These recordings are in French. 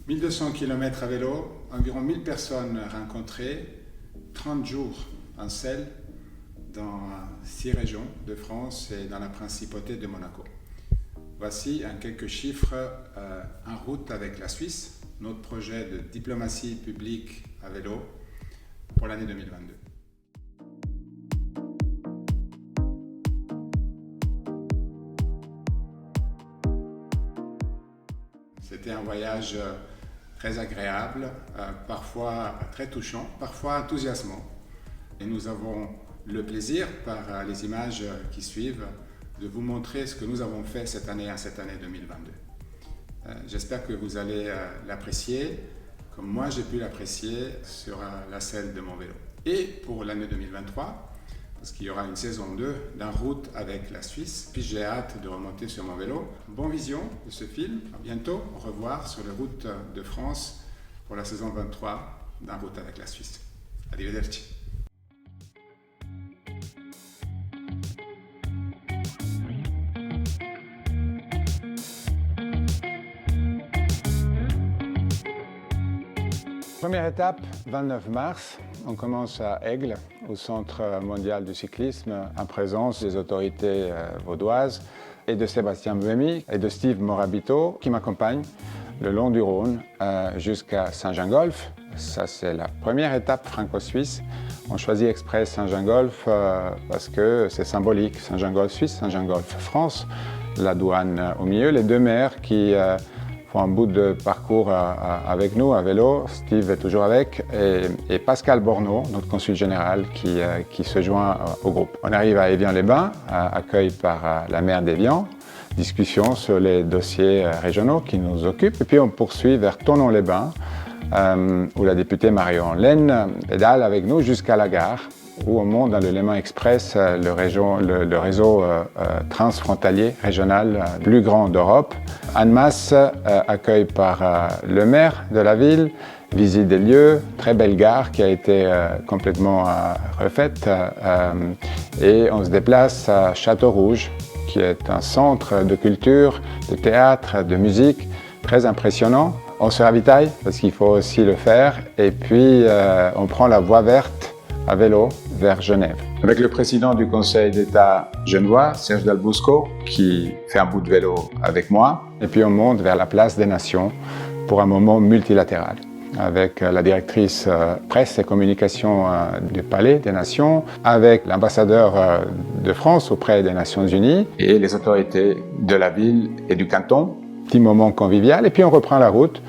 1200 km à vélo, environ 1000 personnes rencontrées, 30 jours en selle dans 6 régions de France et dans la principauté de Monaco. Voici en quelques chiffres en route avec la Suisse, notre projet de diplomatie publique à vélo pour l'année 2022. C'était un voyage très agréable, parfois très touchant, parfois enthousiasmant. Et nous avons le plaisir, par les images qui suivent, de vous montrer ce que nous avons fait cette année 2022. J'espère que vous allez l'apprécier, comme moi j'ai pu l'apprécier sur la selle de mon vélo. Et pour l'année 2023, parce qu'il y aura une saison 2 d'En route avec la Suisse, puis j'ai hâte de remonter sur mon vélo. Bonne vision de ce film, à bientôt, au revoir sur les routes de France pour la saison 23 d'En route avec la Suisse. Arrivederci. Première étape, 29 mars, on commence à Aigle, au Centre mondial du cyclisme, en présence des autorités vaudoises et de Sébastien Buemi et de Steve Morabito qui m'accompagnent le long du Rhône jusqu'à Saint-Gingolph. Ça, c'est la première étape franco-suisse. On choisit exprès Saint-Gingolph parce que c'est symbolique. Saint-Gingolph Suisse, Saint-Gingolph France, la douane au milieu, les deux mers qui font un bout de parcours avec nous à vélo. Steve est toujours avec et Pascal Borneau, notre consul général, qui se joint au groupe. On arrive à Évian-les-Bains, accueilli par la maire d'Évian, discussion sur les dossiers régionaux qui nous occupent. Et puis on poursuit vers Thonon-les-Bains, où la députée Marion Laine pédale avec nous jusqu'à la gare, où on monte dans le Léman Express, le réseau transfrontalier régional plus grand d'Europe. Annemasse, accueilli par le maire de la ville, visite des lieux, très belle gare qui a été complètement refaite. Et on se déplace à Château-Rouge, qui est un centre de culture, de théâtre, de musique, très impressionnant. On se ravitaille, parce qu'il faut aussi le faire, et puis on prend la voie verte à vélo vers Genève. Avec le président du Conseil d'État genevois, Serge Dalbosco, qui fait un bout de vélo avec moi. Et puis on monte vers la place des Nations pour un moment multilatéral avec la directrice presse et communication du Palais des Nations, avec l'ambassadeur de France auprès des Nations Unies et les autorités de la ville et du canton. Petit moment convivial et puis on reprend la route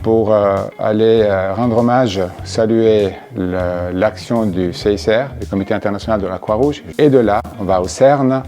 pour aller rendre hommage, saluer l'action du CICR, le Comité international de la Croix-Rouge. Et de là, on va au CERN,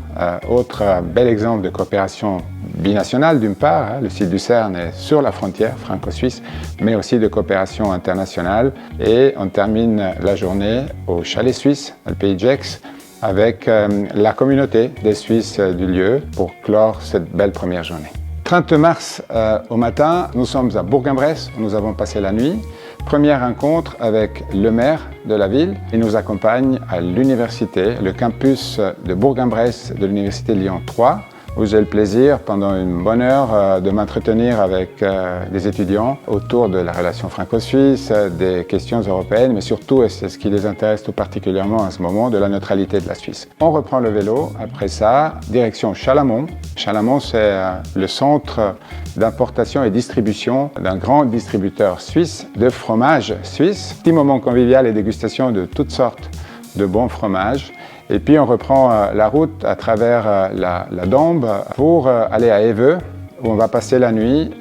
autre bel exemple de coopération binationale d'une part. Le site du CERN est sur la frontière franco-suisse, mais aussi de coopération internationale. Et on termine la journée au chalet suisse, le pays Gex, avec la communauté des Suisses du lieu pour clore cette belle première journée. 30 mars au matin, nous sommes à Bourg-en-Bresse, où nous avons passé la nuit. Première rencontre avec le maire de la ville. Il nous accompagne à l'université, le campus de Bourg-en-Bresse de l'université Lyon 3, où j'ai le plaisir, pendant une bonne heure, de m'entretenir avec des étudiants autour de la relation franco-suisse, des questions européennes, mais surtout, et c'est ce qui les intéresse tout particulièrement en ce moment, de la neutralité de la Suisse. On reprend le vélo, après ça, direction Chalamont. Chalamont, c'est le centre d'importation et distribution d'un grand distributeur suisse de fromage suisse. Petit moment convivial et dégustation de toutes sortes de bons fromages. Et puis on reprend la route à travers la Dombe pour aller à Éveux, où on va passer la nuit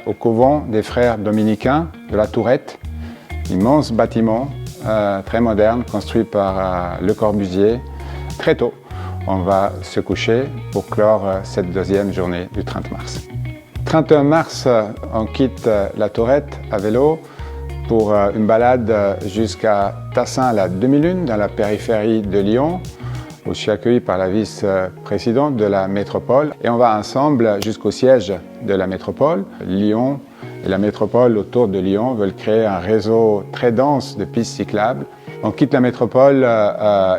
au couvent des frères dominicains de la Tourette. Immense bâtiment très moderne, construit par Le Corbusier. Très tôt, on va se coucher pour clore cette deuxième journée du 30 mars. 31 mars, on quitte la Tourette à vélo pour une balade jusqu'à Tassin à la demi-lune, dans la périphérie de Lyon, où je suis accueilli par la vice-présidente de la métropole. Et on va ensemble jusqu'au siège de la métropole. Lyon et la métropole autour de Lyon veulent créer un réseau très dense de pistes cyclables. On quitte la métropole,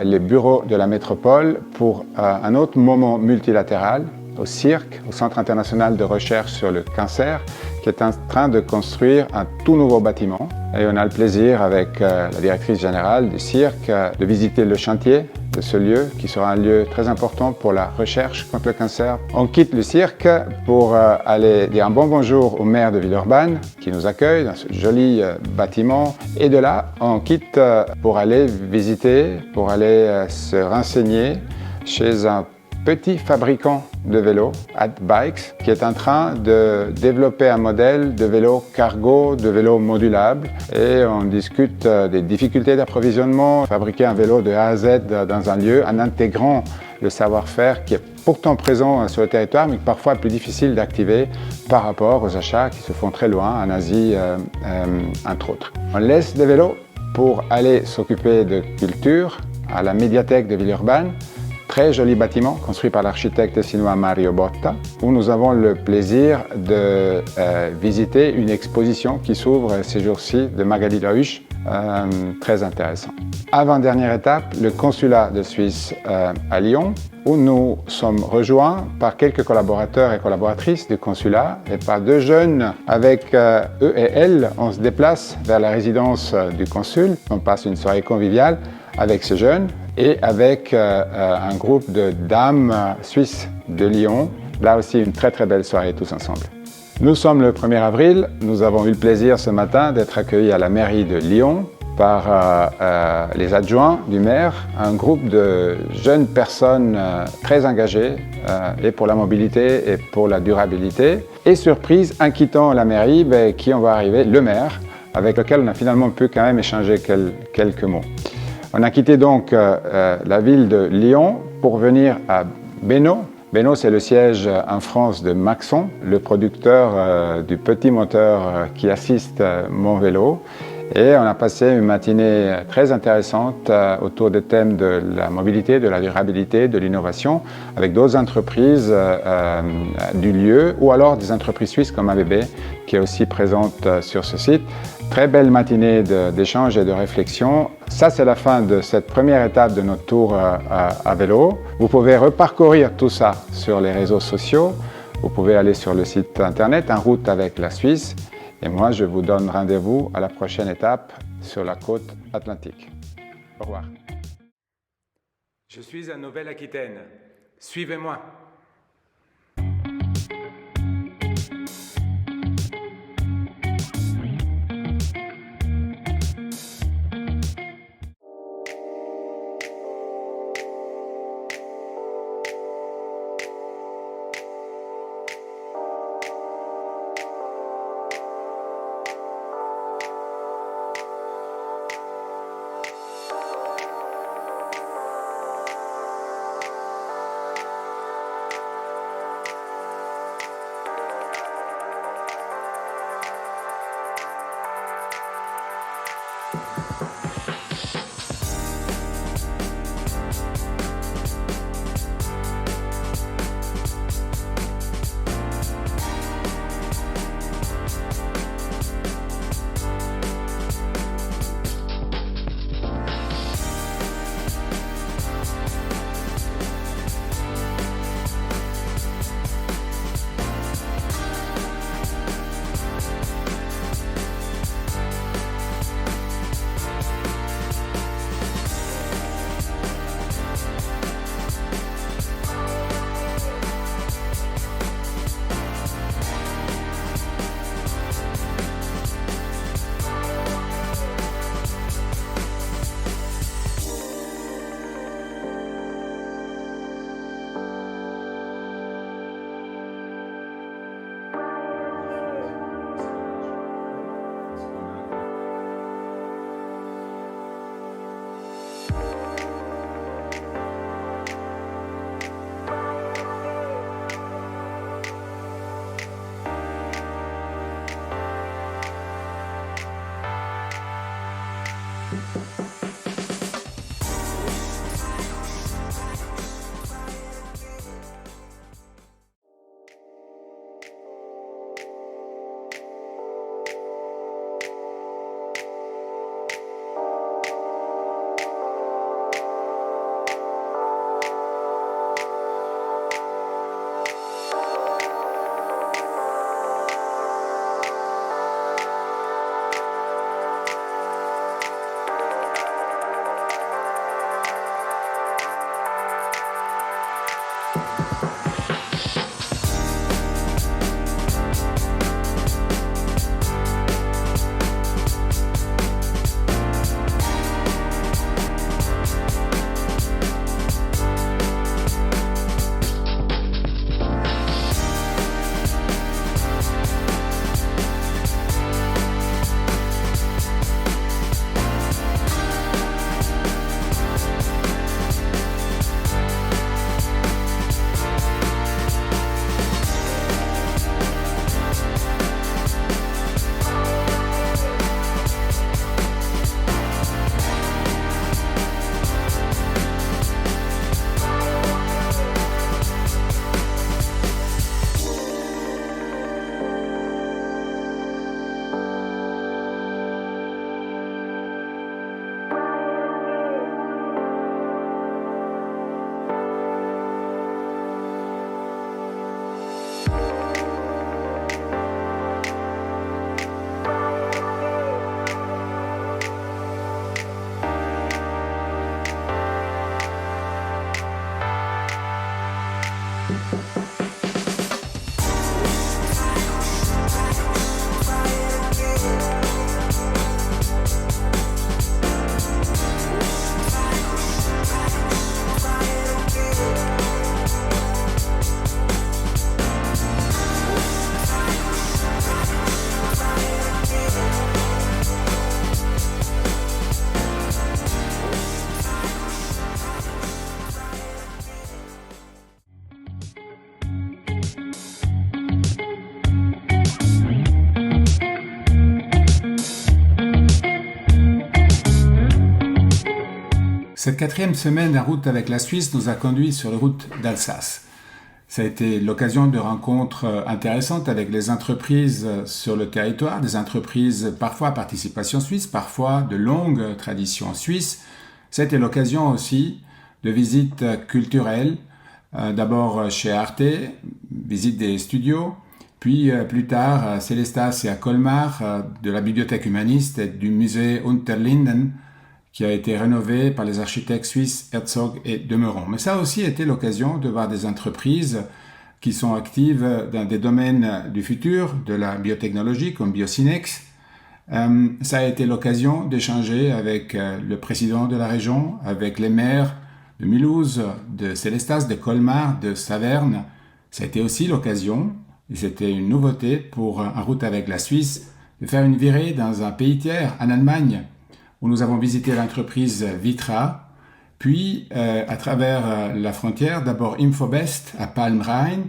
les bureaux de la métropole, pour un autre moment multilatéral au CIRC, au Centre international de recherche sur le cancer, qui est en train de construire un tout nouveau bâtiment. Et on a le plaisir, avec la directrice générale du cirque, de visiter le chantier de ce lieu, qui sera un lieu très important pour la recherche contre le cancer. On quitte le cirque pour aller dire un bonjour au maire de Villeurbanne, qui nous accueille dans ce joli bâtiment. Et de là, on quitte pour aller visiter, pour aller se renseigner chez un petit fabricant de vélos, Bikes, qui est en train de développer un modèle de vélo cargo, de vélo modulable. Et on discute des difficultés d'approvisionnement, fabriquer un vélo de A à Z dans un lieu en intégrant le savoir-faire qui est pourtant présent sur le territoire, mais parfois plus difficile d'activer par rapport aux achats qui se font très loin, en Asie entre autres. On laisse des vélos pour aller s'occuper de culture à la médiathèque de Villeurbanne. Très joli bâtiment construit par l'architecte chinois Mario Botta, où nous avons le plaisir de visiter une exposition qui s'ouvre ces jours-ci de Magali Lahuche, très intéressant. Avant-dernière étape, le consulat de Suisse à Lyon, où nous sommes rejoints par quelques collaborateurs et collaboratrices du consulat et par deux jeunes. Avec eux et elles, on se déplace vers la résidence du consul. On passe une soirée conviviale avec ces jeunes et avec un groupe de dames suisses de Lyon. Là aussi, une très très belle soirée tous ensemble. Nous sommes le 1er avril. Nous avons eu le plaisir ce matin d'être accueillis à la mairie de Lyon par les adjoints du maire, un groupe de jeunes personnes très engagées et pour la mobilité et pour la durabilité. Et surprise, en quittant la mairie, qui on va arriver, le maire, avec lequel on a finalement pu quand même échanger quelques mots. On a quitté donc la ville de Lyon pour venir à Bénaud. Bénaud, c'est le siège en France de Maxon, le producteur du petit moteur qui assiste mon vélo. Et on a passé une matinée très intéressante autour des thèmes de la mobilité, de la durabilité, de l'innovation, avec d'autres entreprises du lieu ou alors des entreprises suisses comme ABB qui est aussi présente sur ce site. Très belle matinée d'échange et de réflexion. Ça, c'est la fin de cette première étape de notre tour à vélo. Vous pouvez reparcourir tout ça sur les réseaux sociaux. Vous pouvez aller sur le site internet En route avec la Suisse. Et moi, je vous donne rendez-vous à la prochaine étape sur la côte atlantique. Au revoir. Je suis en Nouvelle-Aquitaine. Suivez-moi. Cette 4e semaine en route avec la Suisse nous a conduits sur les routes d'Alsace. Ça a été l'occasion de rencontres intéressantes avec les entreprises sur le territoire, des entreprises parfois à participation suisse, parfois de longue tradition suisse. Ça a été l'occasion aussi de visites culturelles, d'abord chez Arte, visite des studios, puis plus tard à Célestas et à Colmar, de la bibliothèque humaniste et du musée Unterlinden, qui a été rénové par les architectes suisses Herzog et de Meuron. Mais ça a aussi été l'occasion de voir des entreprises qui sont actives dans des domaines du futur, de la biotechnologie comme Biocinex. Ça a été l'occasion d'échanger avec le président de la région, avec les maires de Mulhouse, de Célestas, de Colmar, de Saverne. Ça a été aussi l'occasion, et c'était une nouveauté pour En route avec la Suisse, de faire une virée dans un pays tiers, en Allemagne, où nous avons visité l'entreprise Vitra, puis à travers la frontière, d'abord Infobest à Palm-Rhein,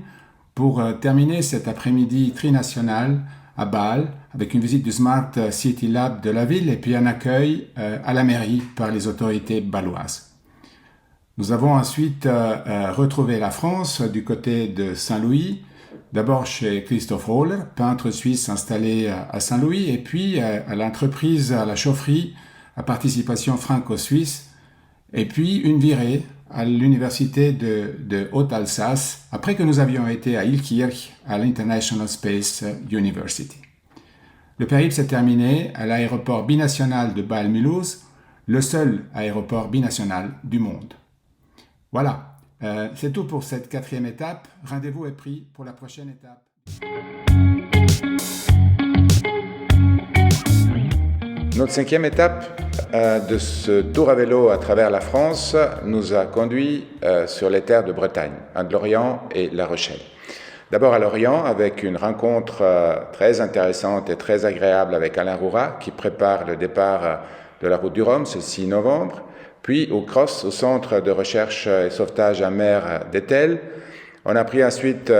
pour terminer cet après-midi trinational à Bâle, avec une visite du Smart City Lab de la ville et puis un accueil à la mairie par les autorités bâloises. Nous avons ensuite retrouvé la France du côté de Saint-Louis, d'abord chez Christoph Rohler, peintre suisse installé à Saint-Louis, et puis à l'entreprise, à la chaufferie, à participation franco-suisse, et puis une virée à l'université de Haute-Alsace, après que nous avions été à Illkirch, à l'International Space University. Le périple s'est terminé à l'aéroport binational de Bâle-Mulhouse, le seul aéroport binational du monde. Voilà, c'est tout pour cette 4e étape. Rendez-vous est pris pour la prochaine étape. Notre 5e étape de ce tour à vélo à travers la France nous a conduits sur les terres de Bretagne, entre Lorient et La Rochelle. D'abord à Lorient avec une rencontre très intéressante et très agréable avec Alain Roura qui prépare le départ de la route du Rhum ce 6 novembre, puis au CROSS, au Centre de recherche et sauvetage en mer d'Etel. On a pris ensuite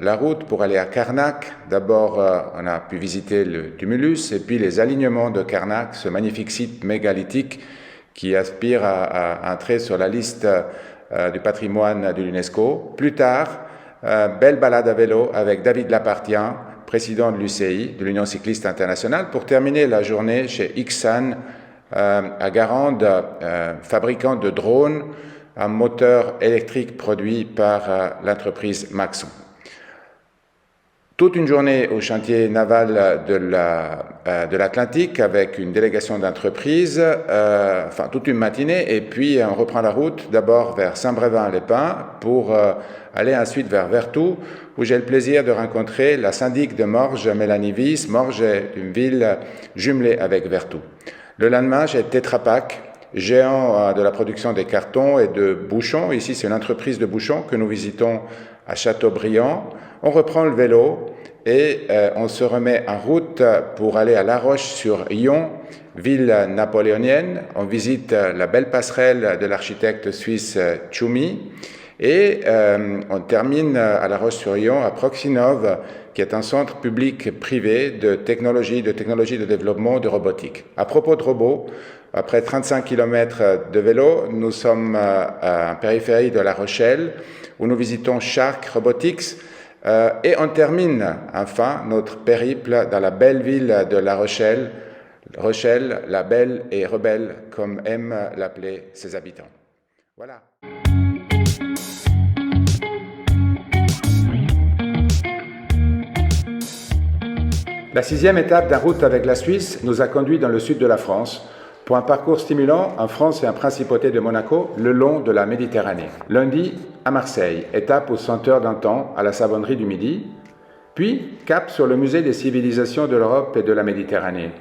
la route pour aller à Carnac. D'abord, on a pu visiter le tumulus et puis les alignements de Carnac, ce magnifique site mégalithique qui aspire à entrer sur la liste du patrimoine de l'UNESCO. Plus tard, belle balade à vélo avec David Lapartien, président de l'UCI, de l'Union cycliste internationale, pour terminer la journée chez Ixsan à Garande, fabricant de drones, un moteur électrique produit par l'entreprise Maxon. Toute une journée au chantier naval de l'Atlantique avec une délégation d'entreprises, enfin toute une matinée, et puis on reprend la route d'abord vers Saint-Brévin-les-Pins pour aller ensuite vers Vertou, où j'ai le plaisir de rencontrer la syndic de Morges, Mélanie Wyss. Morges est une ville jumelée avec Vertou. Le lendemain, j'ai Tetra Pak, géant de la production des cartons et de bouchons. Ici, c'est une entreprise de bouchons que nous visitons à Châteaubriand. On reprend le vélo et on se remet en route pour aller à La Roche-sur-Yon, ville napoléonienne. On visite la belle passerelle de l'architecte suisse Tchoumi. Et on termine à La Roche-sur-Yon, à Proxinov, qui est un centre public-privé de technologie de développement de robotique. À propos de robots, après 35 km de vélo, nous sommes en périphérie de La Rochelle, où nous visitons Shark Robotics, et on termine enfin notre périple dans la belle ville de La Rochelle, Rochelle, la belle et rebelle, comme aiment l'appeler ses habitants. Voilà. La 6e étape d'En route avec la Suisse nous a conduits dans le sud de la France pour un parcours stimulant en France et en Principauté de Monaco le long de la Méditerranée. Lundi, à Marseille, étape au Senteur d'Antan à la Savonnerie du Midi, puis cap sur le musée des civilisations de l'Europe et de la Méditerranée.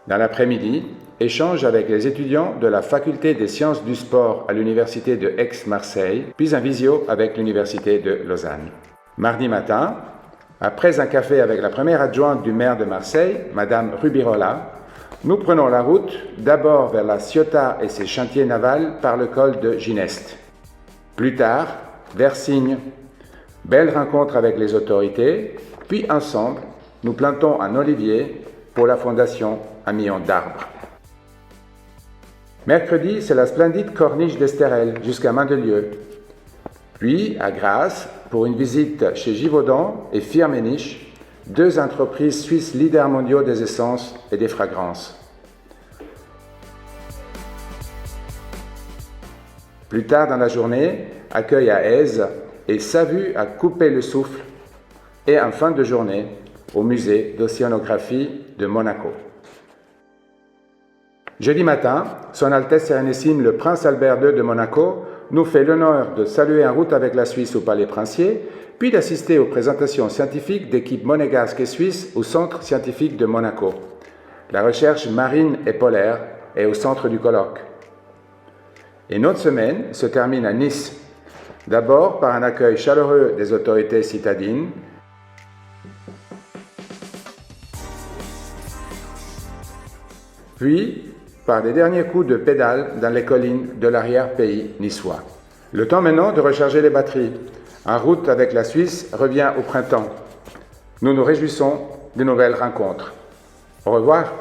Dans l'après-midi, échange avec les étudiants de la Faculté des sciences du sport à l'Université de Aix-Marseille, puis un visio avec l'Université de Lausanne. Mardi matin, après un café avec la première adjointe du maire de Marseille, Madame Rubirola, nous prenons la route d'abord vers la Ciotat et ses chantiers navals par le col de Gineste. Plus tard, vers Signes. Belle rencontre avec les autorités, puis ensemble, nous plantons un olivier pour la fondation Un million d'arbres. Mercredi, c'est la splendide corniche d'Estérel jusqu'à Mandelieu. Puis, à Grasse, pour une visite chez Givaudan et Firmenich, deux entreprises suisses leaders mondiaux des essences et des fragrances. Plus tard dans la journée, accueil à Aise et Savu à couper le souffle. Et en fin de journée, au musée d'océanographie de Monaco. Jeudi matin, Son Altesse Sérénissime le Prince Albert II de Monaco nous fait l'honneur de saluer en route avec la Suisse au Palais Princier, puis d'assister aux présentations scientifiques d'équipes monégasques et suisses au Centre scientifique de Monaco. La recherche marine et polaire est au centre du colloque. Et notre semaine se termine à Nice, d'abord par un accueil chaleureux des autorités citadines, puis par des derniers coups de pédale dans les collines de l'arrière-pays niçois. Le temps maintenant de recharger les batteries. En route avec la Suisse revient au printemps. Nous nous réjouissons de nouvelles rencontres. Au revoir.